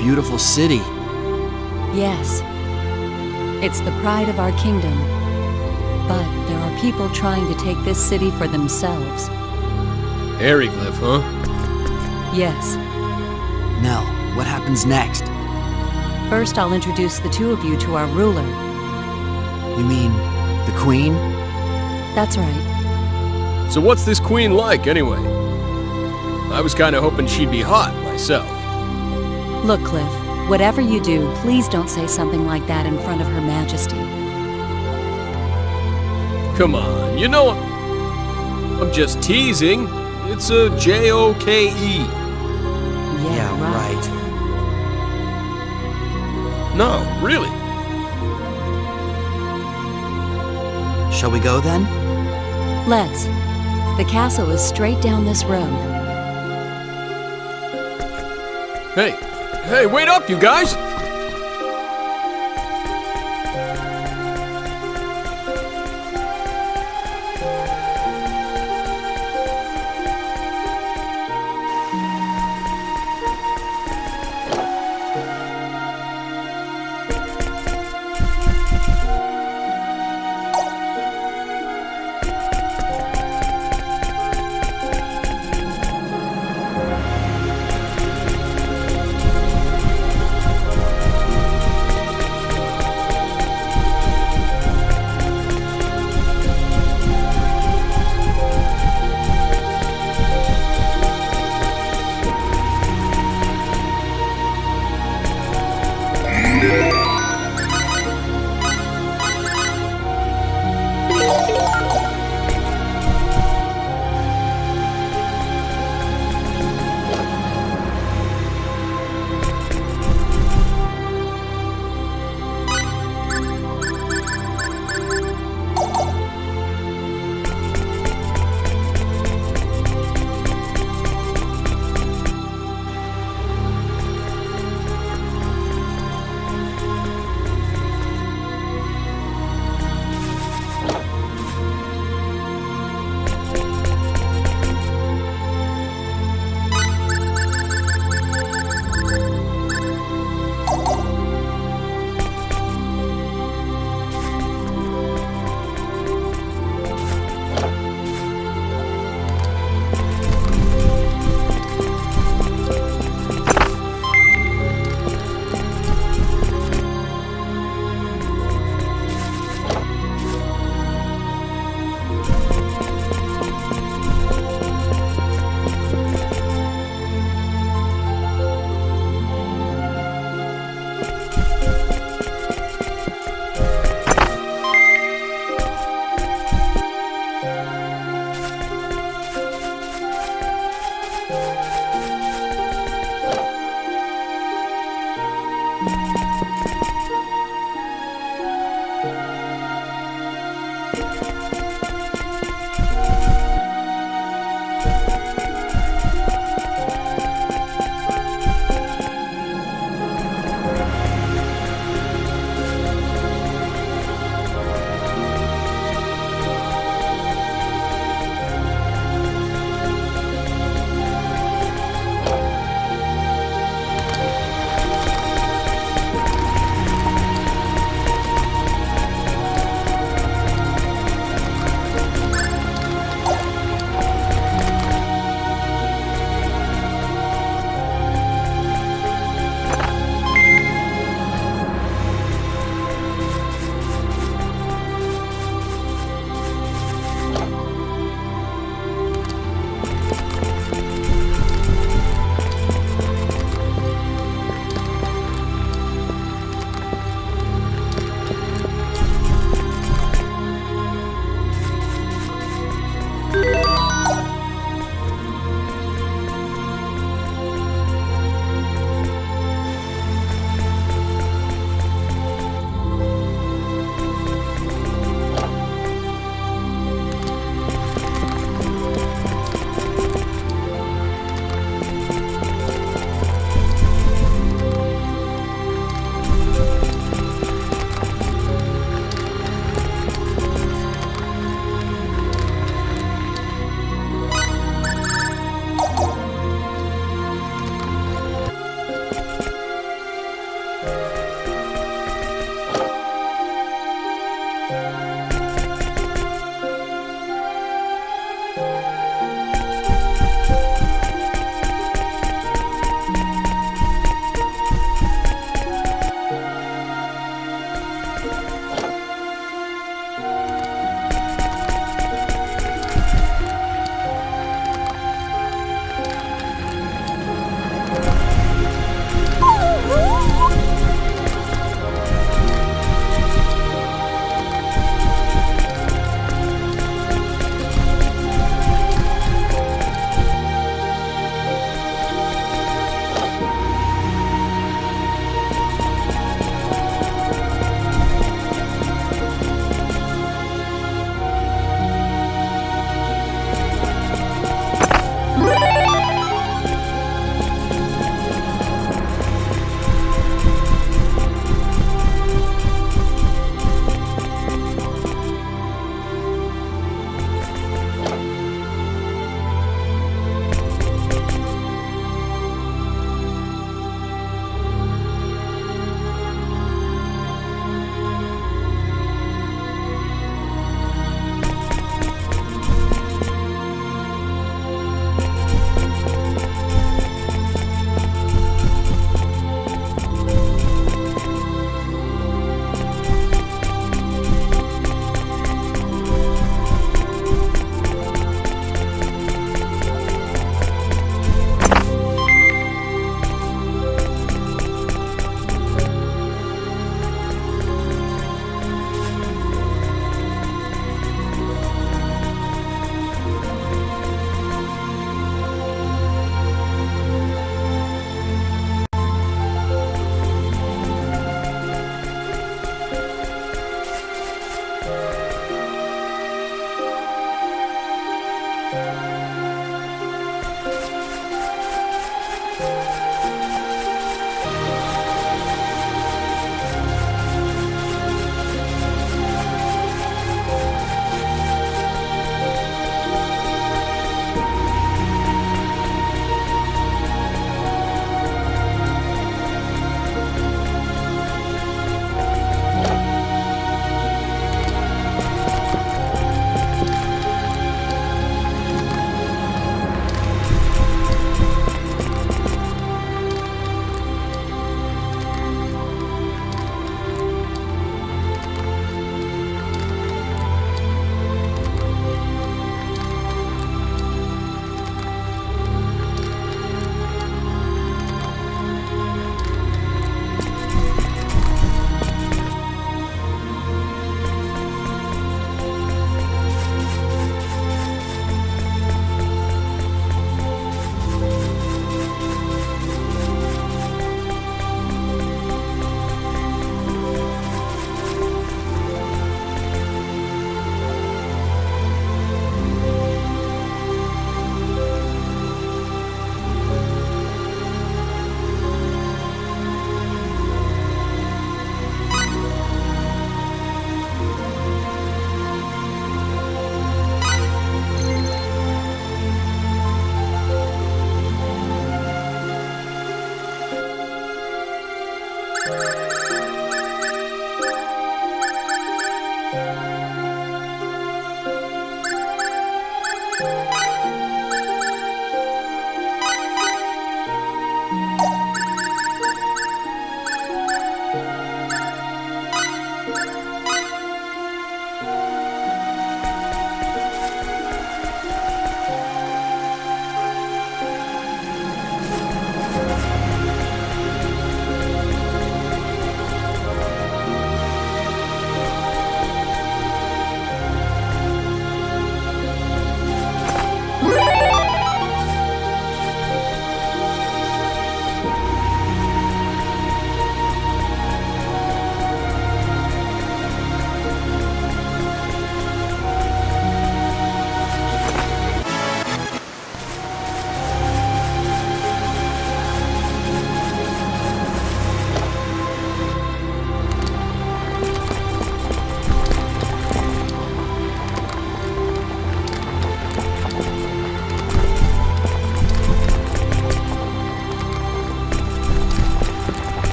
beautiful city. Yes. It's the pride of our kingdom. But there are people trying to take this city for themselves. Hieroglyph, huh? Yes. Nell, what happens next? First, I'll introduce the two of you to our ruler. You mean the Queen? That's right. So what's this queen like, anyway? I was kinda hoping she'd be hot, myself. Look, Cliff, whatever you do, please don't say something like that in front of Her Majesty. Come on, you know I'm just teasing. It's a J-O-K-E. Yeah, right. No, really. Shall we go then? Let's. The castle is straight down this road. Hey, wait up, you guys!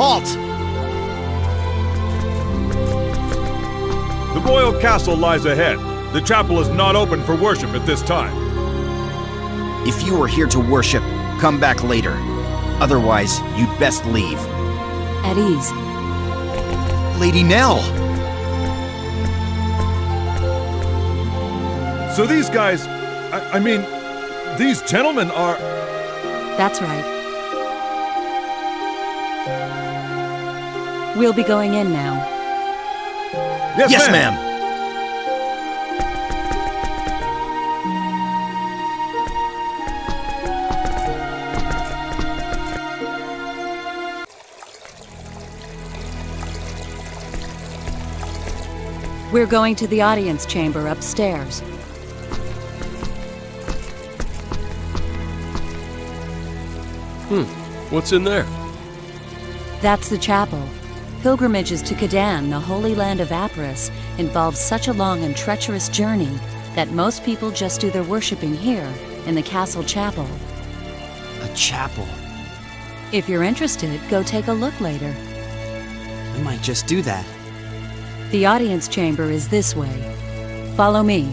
Halt! The royal castle lies ahead. The chapel is not open for worship at this time. If you are here to worship, come back later. Otherwise, you'd best leave. At ease. Lady Nell! So these guys, I mean, these gentlemen are... That's right. We'll be going in now. Yes, ma'am! We're going to the audience chamber upstairs. What's in there? That's the chapel. Pilgrimages to Kadan, the holy land of Aquios, involve such a long and treacherous journey that most people just do their worshiping here, in the castle chapel. A chapel. If you're interested, go take a look later. I might just do that. The audience chamber is this way. Follow me.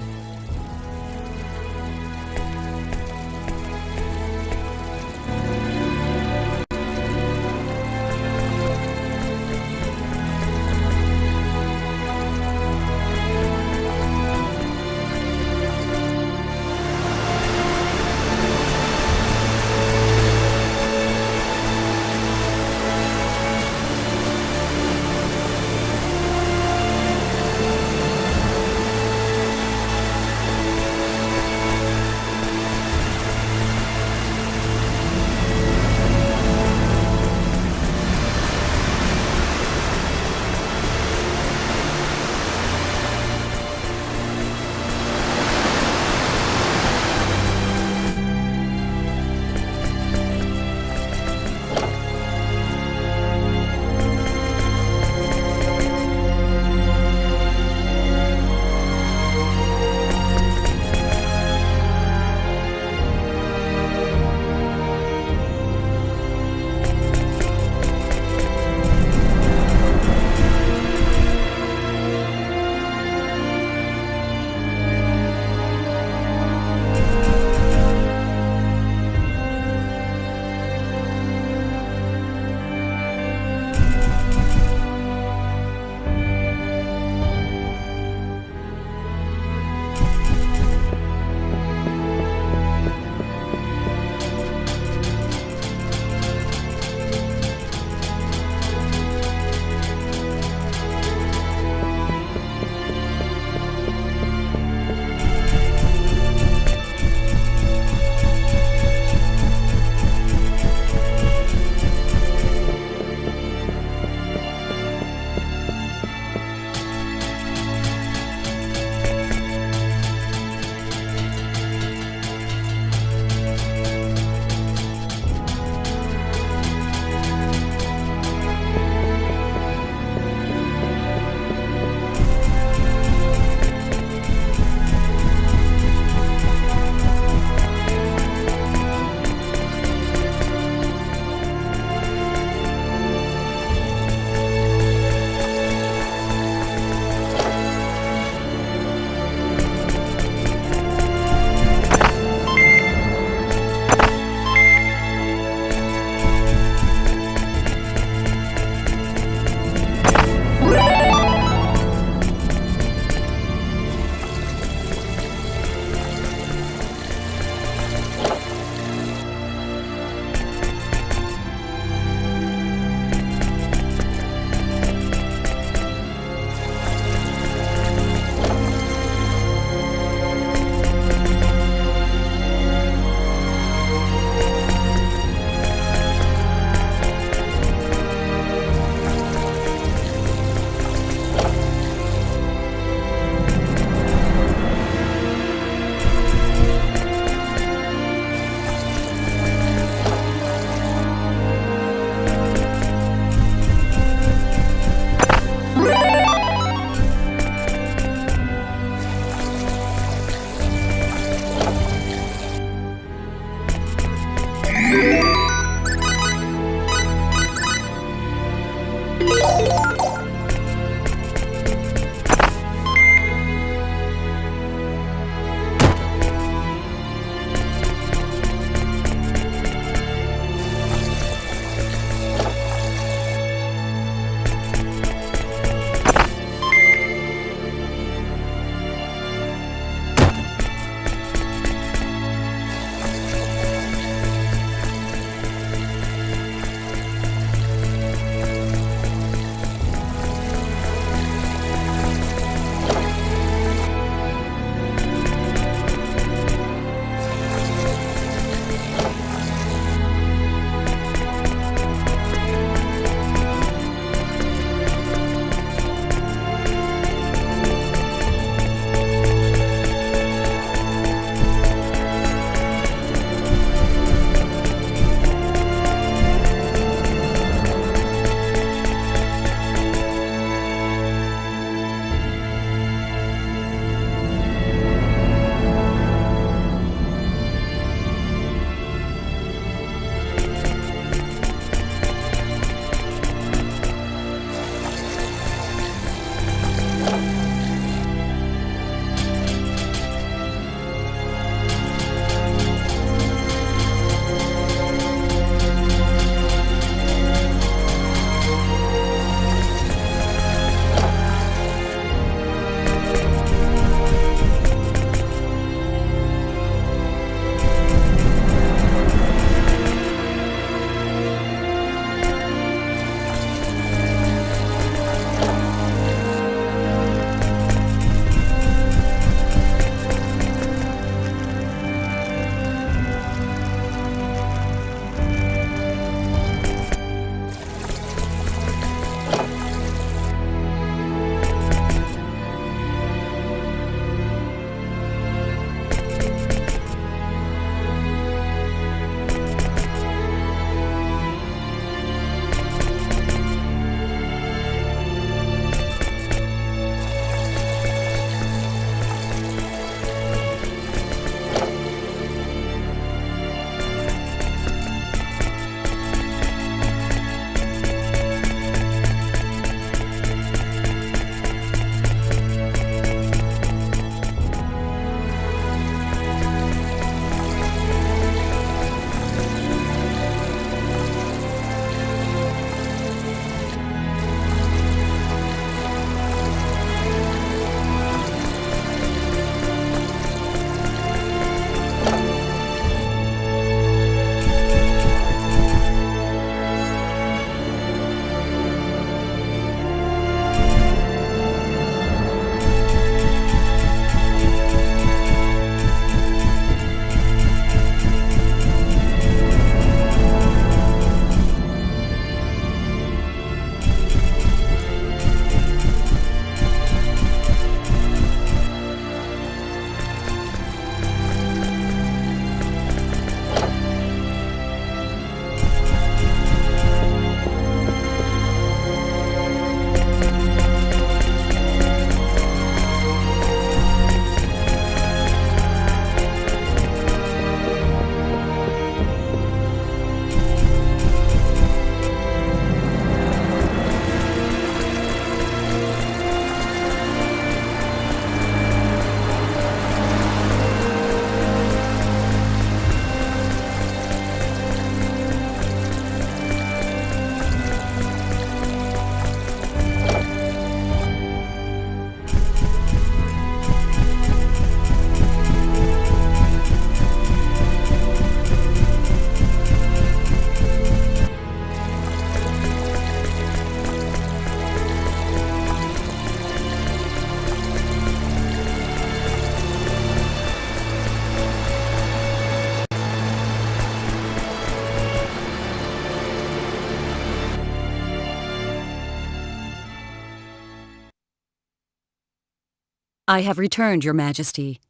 I have returned, Your Majesty.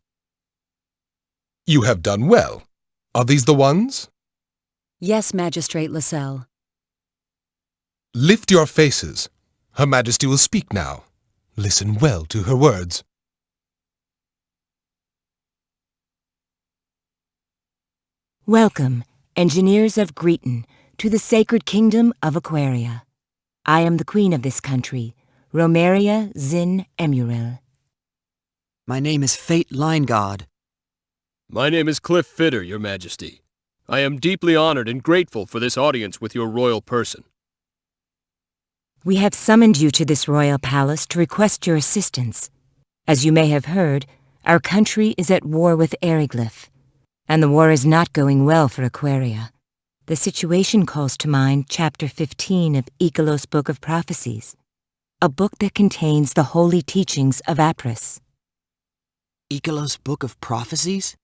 You have done well. Are these the ones? Yes, Magistrate Lascelles. Lift your faces. Her Majesty will speak now. Listen well to her words. Welcome, engineers of Greeton, to the sacred kingdom of Aquaria. I am the queen of this country, Romeria Zin Emurel. My name is Fate Line God. My name is Cliff Fitter, Your Majesty. I am deeply honored and grateful for this audience with your royal person. We have summoned you to this royal palace to request your assistance. As you may have heard, our country is at war with Eriglyph, and the war is not going well for Aquaria. The situation calls to mind Chapter 15 of Icolos' Book of Prophecies, a book that contains the holy teachings of Apris. Icolos' Book of Prophecies?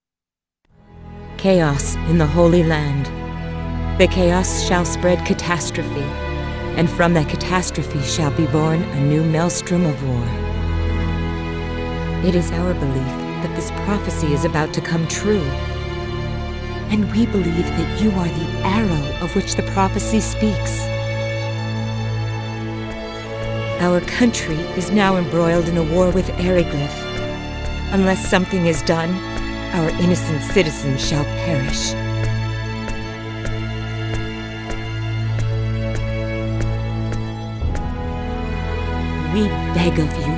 Chaos in the Holy Land. The chaos shall spread catastrophe, and from that catastrophe shall be born a new maelstrom of war. It is our belief that this prophecy is about to come true. And we believe that you are the arrow of which the prophecy speaks. Our country is now embroiled in a war with Eriglyph. Unless something is done, our innocent citizens shall perish. We beg of you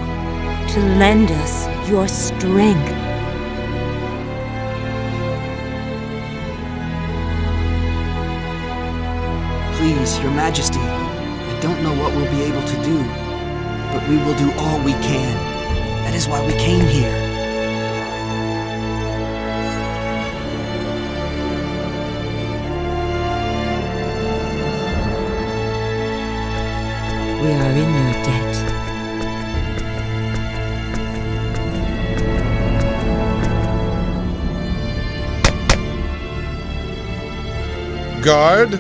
to lend us your strength. Please, Your Majesty, I don't know what we'll be able to do, but we will do all we can. That is why we came here. We are in your debt. Guard!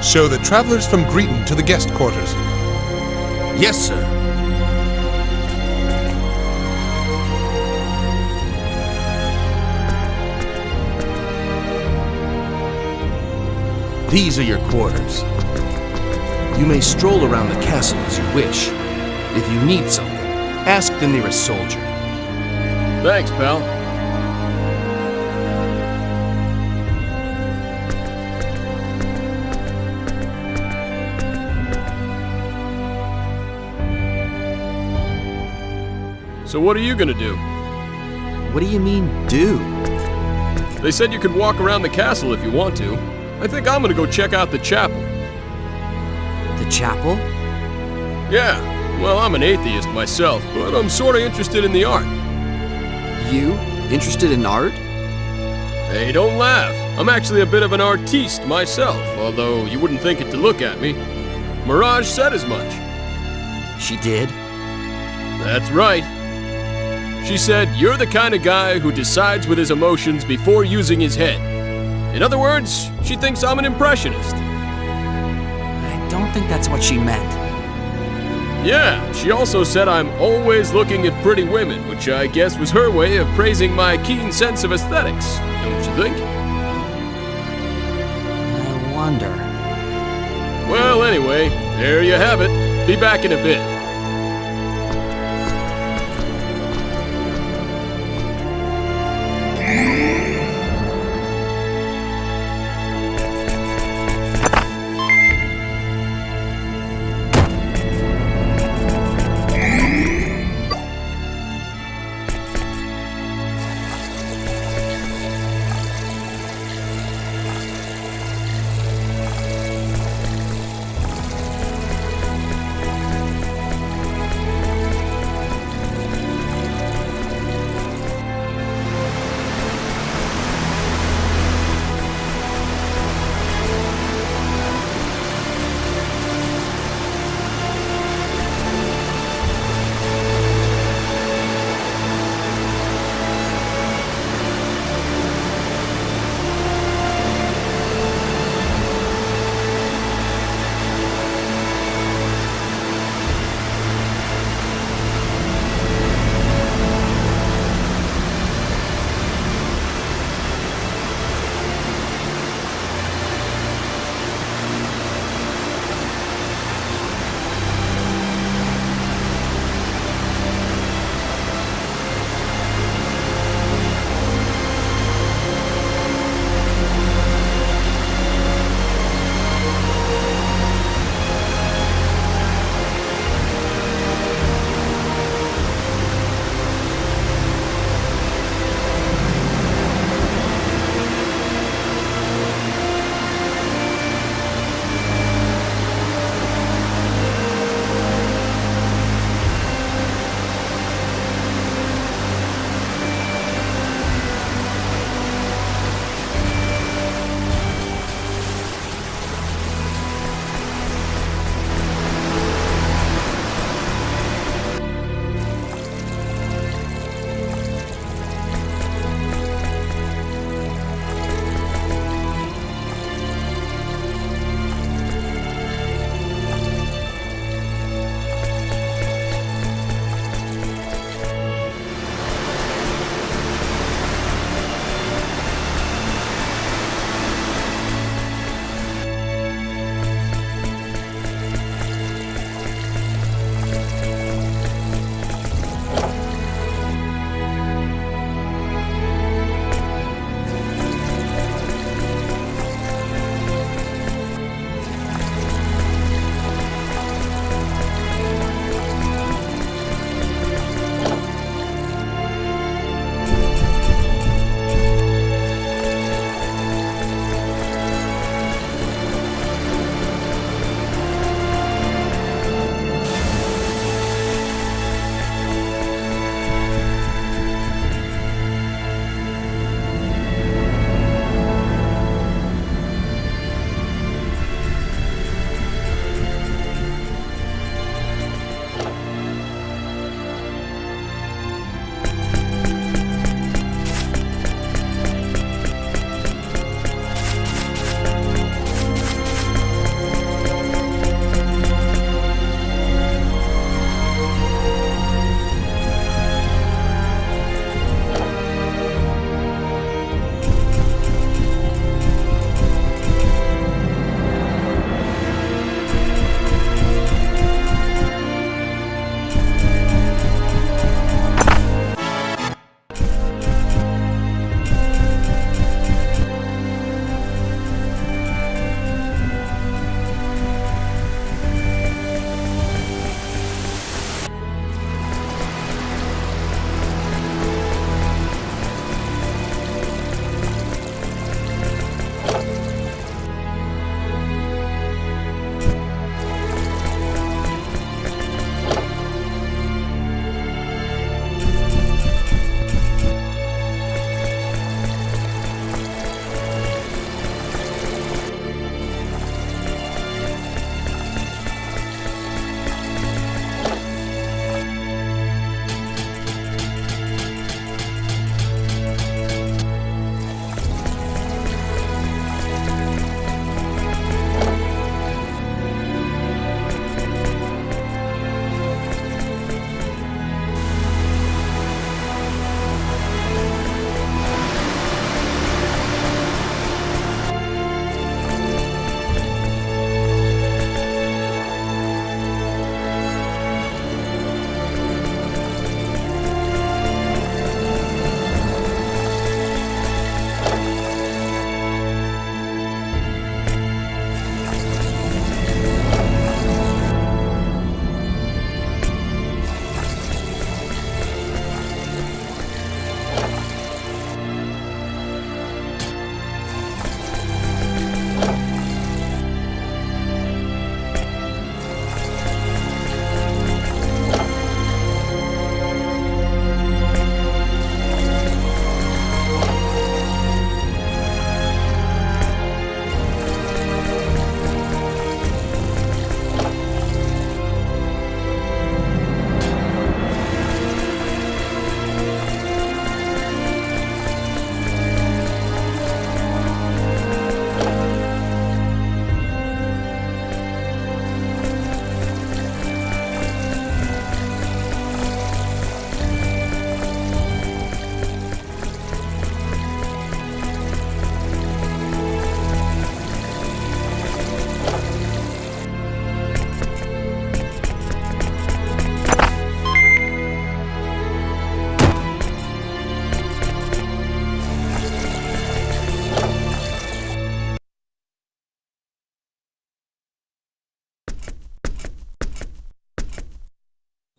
Show the travelers from Greeton to the guest quarters. Yes, sir. These are your quarters. You may stroll around the castle as you wish. If you need something, ask the nearest soldier. Thanks, pal. So what are you gonna do? What do you mean, do? They said you could walk around the castle if you want to. I think I'm gonna go check out the chapel. The chapel? Yeah, well, I'm an atheist myself, but I'm sorta interested in the art. You? Interested in art? Hey, don't laugh. I'm actually a bit of an artiste myself, although you wouldn't think it to look at me. Mirage said as much. She did? That's right. She said, you're the kind of guy who decides with his emotions before using his head. In other words, she thinks I'm an impressionist. I don't think that's what she meant. Yeah, she also said I'm always looking at pretty women, which I guess was her way of praising my keen sense of aesthetics, don't you think? I wonder. Well, anyway, there you have it. Be back in a bit.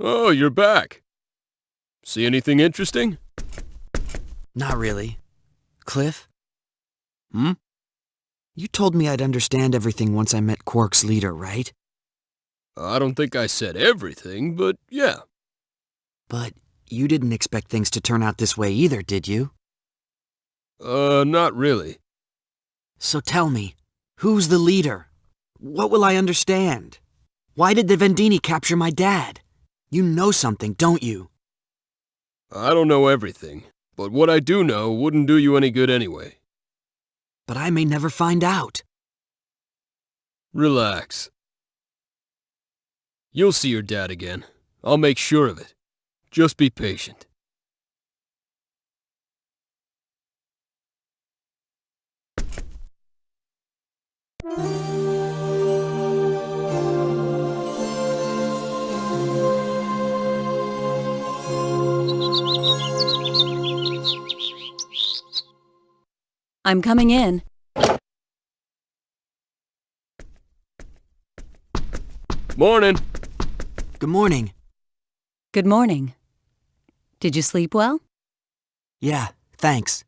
Oh, you're back. See anything interesting? Not really. Cliff, Hmm? you told me I'd understand everything once I met Quark's leader, right? I don't think I said everything, but yeah. But you didn't expect things to turn out this way either, did you? Not really. So tell me, who's the leader? What will I understand? Why did the Vendini capture my dad? You know something, don't you? I don't know everything, but what I do know wouldn't do you any good anyway. But I may never find out. Relax. You'll see your dad again. I'll make sure of it. Just be patient. I'm coming in. Morning. Good morning. Good morning. Did you sleep well? Yeah, thanks.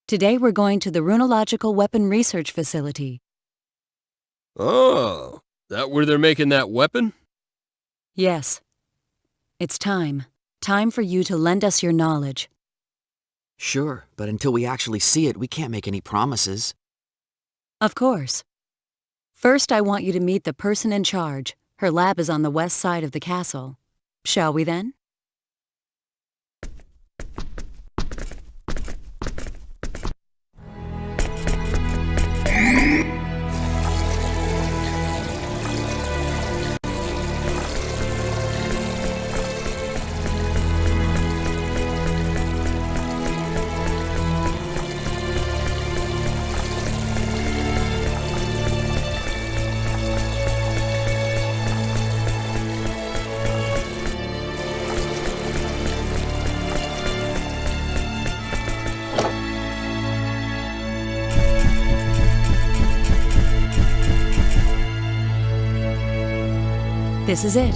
Today we're going to the Runological Weapon Research Facility. Oh, that where they're making that weapon? Yes. It's time. Time for you to lend us your knowledge. Sure, but until we actually see it, we can't make any promises. Of course. First, I want you to meet the person in charge. Her lab is on the west side of the castle. Shall we then? This is it.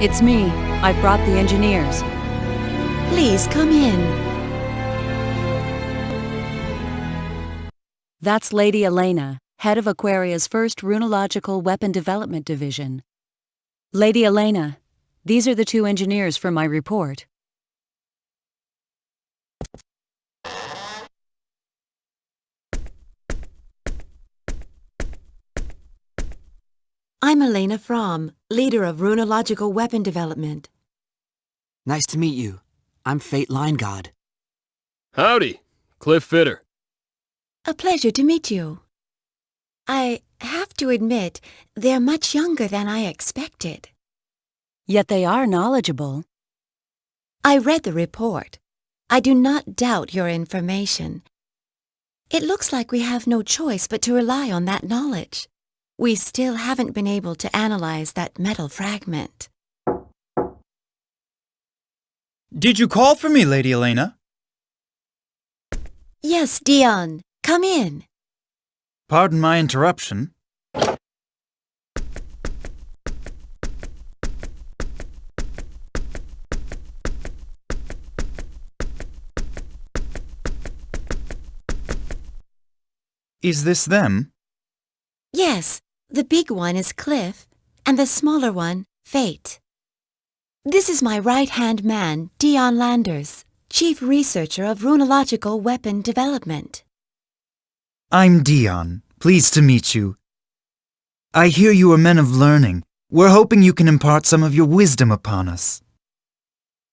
It's me. I've brought the engineers. Please come in. That's Lady Elena, head of Aquaria's first Runological Weapon Development Division. Lady Elena, these are the two engineers for my report. I'm Elena Fromm, leader of Runological Weapon Development. Nice to meet you. I'm Fate Line God. Howdy, Cliff Fitter. A pleasure to meet you. I have to admit, they're much younger than I expected. Yet they are knowledgeable. I read the report. I do not doubt your information. It looks like we have no choice but to rely on that knowledge. We still haven't been able to analyze that metal fragment. Did you call for me, Lady Elena? Yes, Dion. Come in. Pardon my interruption. Is this them? Yes, the big one is Cliff, and the smaller one, Fate. This is my right-hand man, Dion Landers, Chief Researcher of Runological Weapon Development. I'm Dion. Pleased to meet you. I hear you are men of learning. We're hoping you can impart some of your wisdom upon us.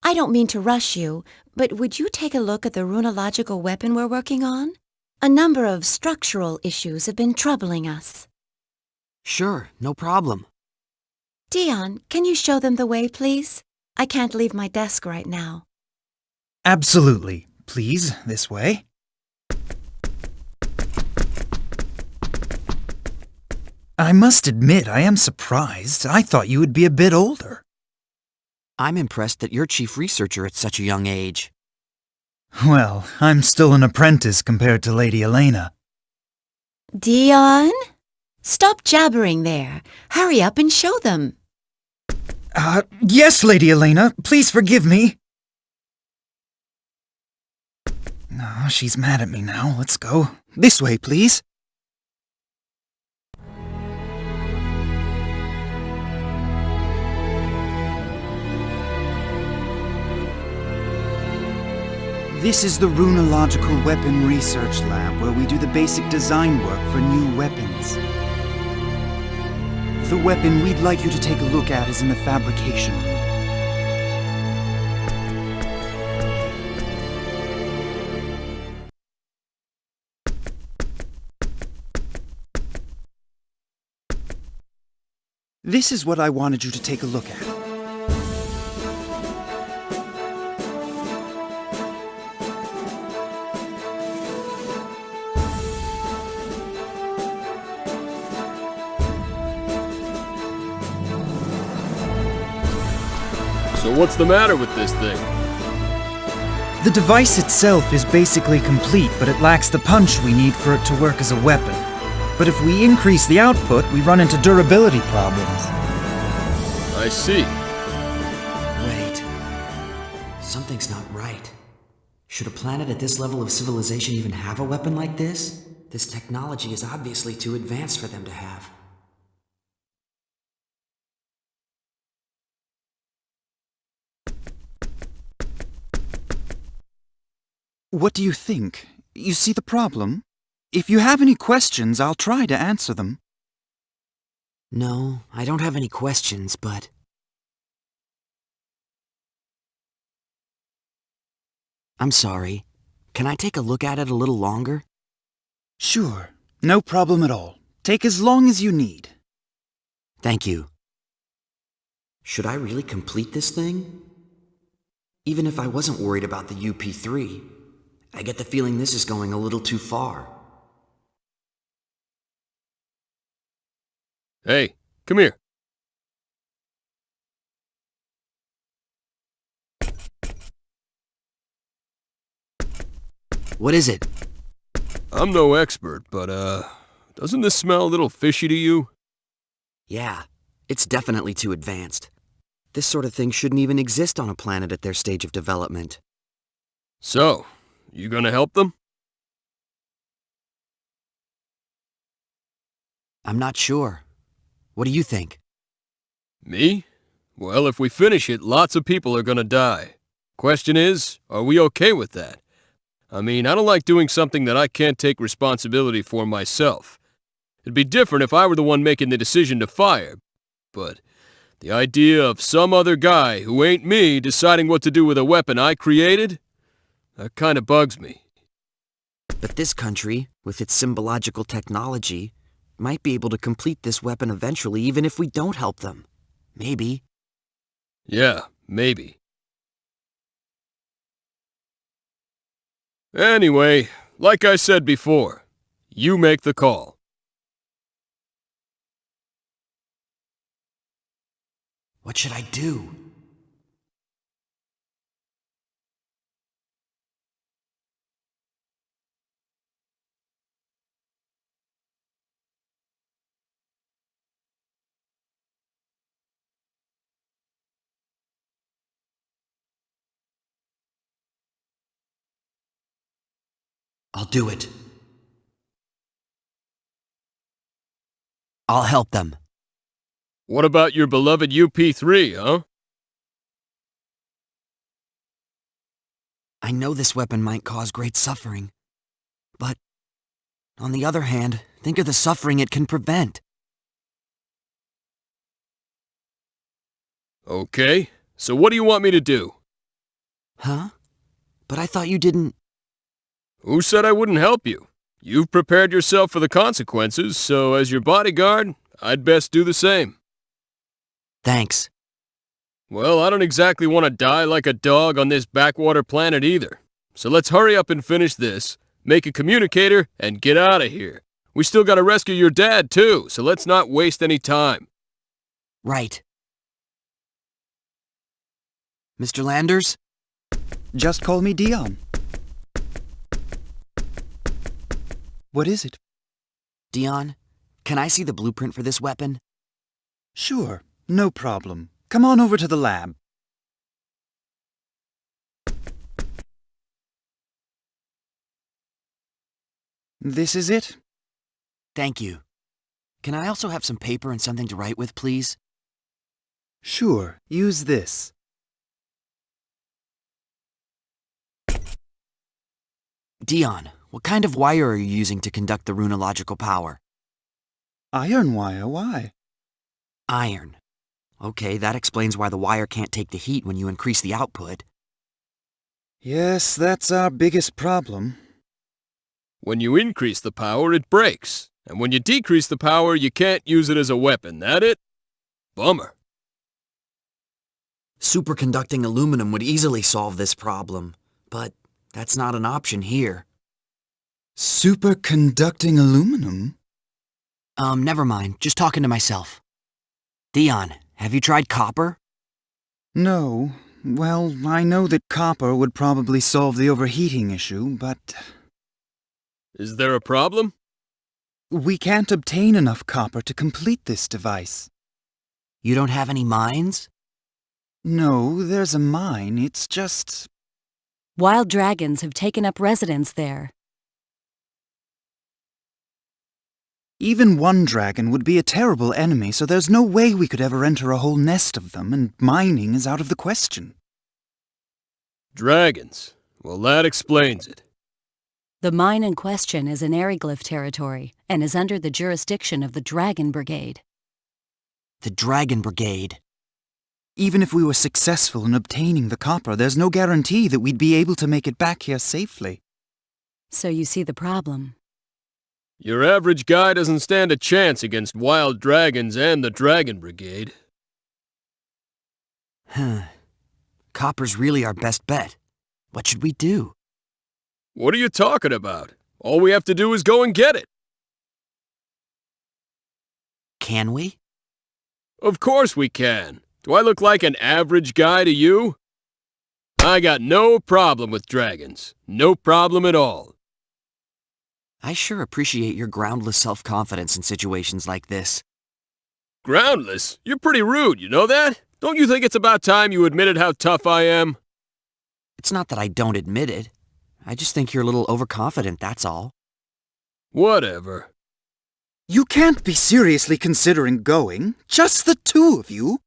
I don't mean to rush you, but would you take a look at the runological weapon we're working on? A number of structural issues have been troubling us. Sure, no problem. Dion, can you show them the way, please? I can't leave my desk right now. Absolutely. Please, this way. I must admit, I am surprised. I thought you would be a bit older. I'm impressed that you're chief researcher at such a young age. Well, I'm still an apprentice compared to Lady Elena. Dion? Stop jabbering there. Hurry up and show them. Yes, Lady Elena. Please forgive me. Oh, she's mad at me now. Let's go. This way, please. This is the Runological Weapon Research Lab, where we do the basic design work for new weapons. The weapon we'd like you to take a look at is in the fabrication room. This is what I wanted you to take a look at. So what's the matter with this thing? The device itself is basically complete, but it lacks the punch we need for it to work as a weapon. But if we increase the output, we run into durability problems. I see. Wait. Something's not right. Should a planet at this level of civilization even have a weapon like this? This technology is obviously too advanced for them to have. What do you think? You see the problem? If you have any questions, I'll try to answer them. No, I don't have any questions, but... I'm sorry. Can I take a look at it a little longer? Sure. No problem at all. Take as long as you need. Thank you. Should I really complete this thing? Even if I wasn't worried about the UP3, I get the feeling this is going a little too far. Hey, come here. What is it? I'm no expert, but, doesn't this smell a little fishy to you? Yeah, it's definitely too advanced. This sort of thing shouldn't even exist on a planet at their stage of development. So, you gonna help them? I'm not sure. What do you think? Me? Well, if we finish it, lots of people are gonna die. Question is, are we okay with that? I mean, I don't like doing something that I can't take responsibility for myself. It'd be different if I were the one making the decision to fire, but the idea of some other guy who ain't me deciding what to do with a weapon I created, that kind of bugs me. But this country, with its symbological technology, might be able to complete this weapon eventually even if we don't help them. Maybe. Yeah, maybe. Anyway, like I said before, you make the call. What should I do? I'll do it. I'll help them. What about your beloved UP3, huh? I know this weapon might cause great suffering. But, on the other hand, think of the suffering it can prevent. Okay, so what do you want me to do? Huh? But I thought you didn't... Who said I wouldn't help you? You've prepared yourself for the consequences, so as your bodyguard, I'd best do the same. Thanks. Well, I don't exactly want to die like a dog on this backwater planet either. So let's hurry up and finish this, make a communicator, and get out of here. We still gotta rescue your dad, too, so let's not waste any time. Right. Mr. Landers? Just call me Dion. What is it? Dion, can I see the blueprint for this weapon? Sure, no problem. Come on over to the lab. This is it? Thank you. Can I also have some paper and something to write with, please? Sure, use this. Dion, what kind of wire are you using to conduct the runological power? Iron wire, why? Iron. Okay, that explains why the wire can't take the heat when you increase the output. Yes, that's our biggest problem. When you increase the power, it breaks. And when you decrease the power, you can't use it as a weapon. That it? Bummer. Superconducting aluminum would easily solve this problem, but that's not an option here. Superconducting aluminum? Never mind. Just talking to myself. Dion, have you tried copper? No. Well, I know that copper would probably solve the overheating issue, but Is there a problem? we can't obtain enough copper to complete this device. You don't have any mines? No, there's a mine. It's just... Wild dragons have taken up residence there. Even one dragon would be a terrible enemy, so there's no way we could ever enter a whole nest of them, and mining is out of the question. Dragons. Well, that explains it. The mine in question is in Ariglyph territory and is under the jurisdiction of the Dragon Brigade. The Dragon Brigade. Even if we were successful in obtaining the copper, there's no guarantee that we'd be able to make it back here safely. So you see the problem. Your average guy doesn't stand a chance against wild dragons and the Dragon Brigade. Copper's really our best bet. What should we do? What are you talking about? All we have to do is go and get it. Can we? Of course we can. Do I look like an average guy to you? I got no problem with dragons. No problem at all. I sure appreciate your groundless self-confidence in situations like this. Groundless? You're pretty rude, you know that? Don't you think it's about time you admitted how tough I am? It's not that I don't admit it. I just think you're a little overconfident, that's all. Whatever. You can't be seriously considering going. Just the two of you.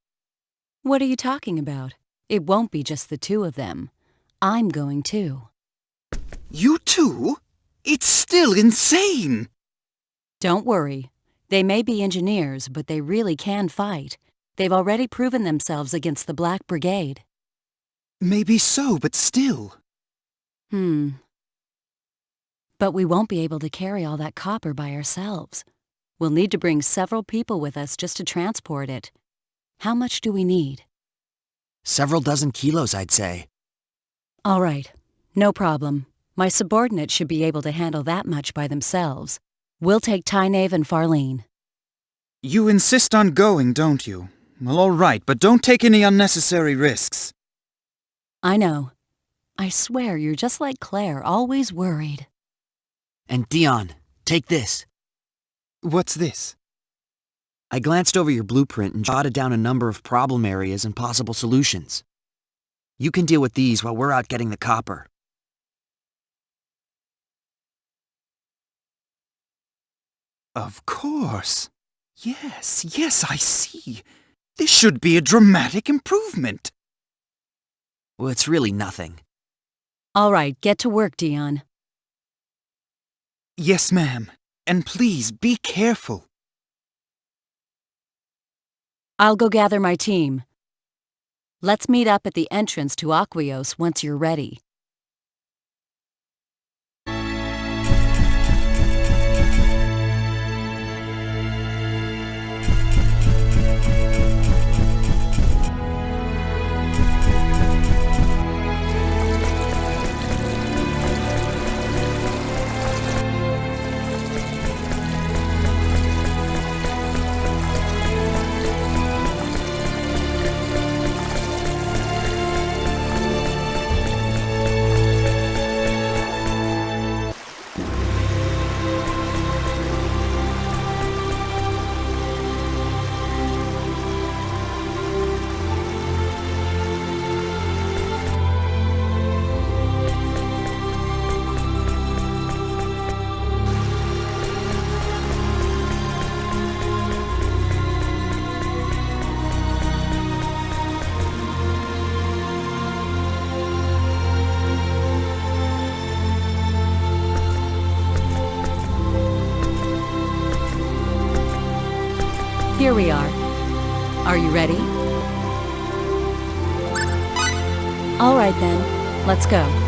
What are you talking about? It won't be just the two of them. I'm going too. You two? It's still insane! Don't worry. They may be engineers, but they really can fight. They've already proven themselves against the Black Brigade. Maybe so, but still. But we won't be able to carry all that copper by ourselves. We'll need to bring several people with us just to transport it. How much do we need? Several dozen kilos, I'd say. All right. No problem. My subordinates should be able to handle that much by themselves. We'll take Tynaeve and Farlene. You insist on going, don't you? Well, all right, but don't take any unnecessary risks. I know. I swear you're just like Claire, always worried. And Dion, take this. What's this? I glanced over your blueprint and jotted down a number of problem areas and possible solutions. You can deal with these while we're out getting the copper. Of course. Yes, I see. This should be a dramatic improvement. Well, it's really nothing. All right, get to work, Dion. Yes, ma'am. And please, be careful. I'll go gather my team. Let's meet up at the entrance to Aquios once you're ready. Here we are. Are you ready? All right then, let's go.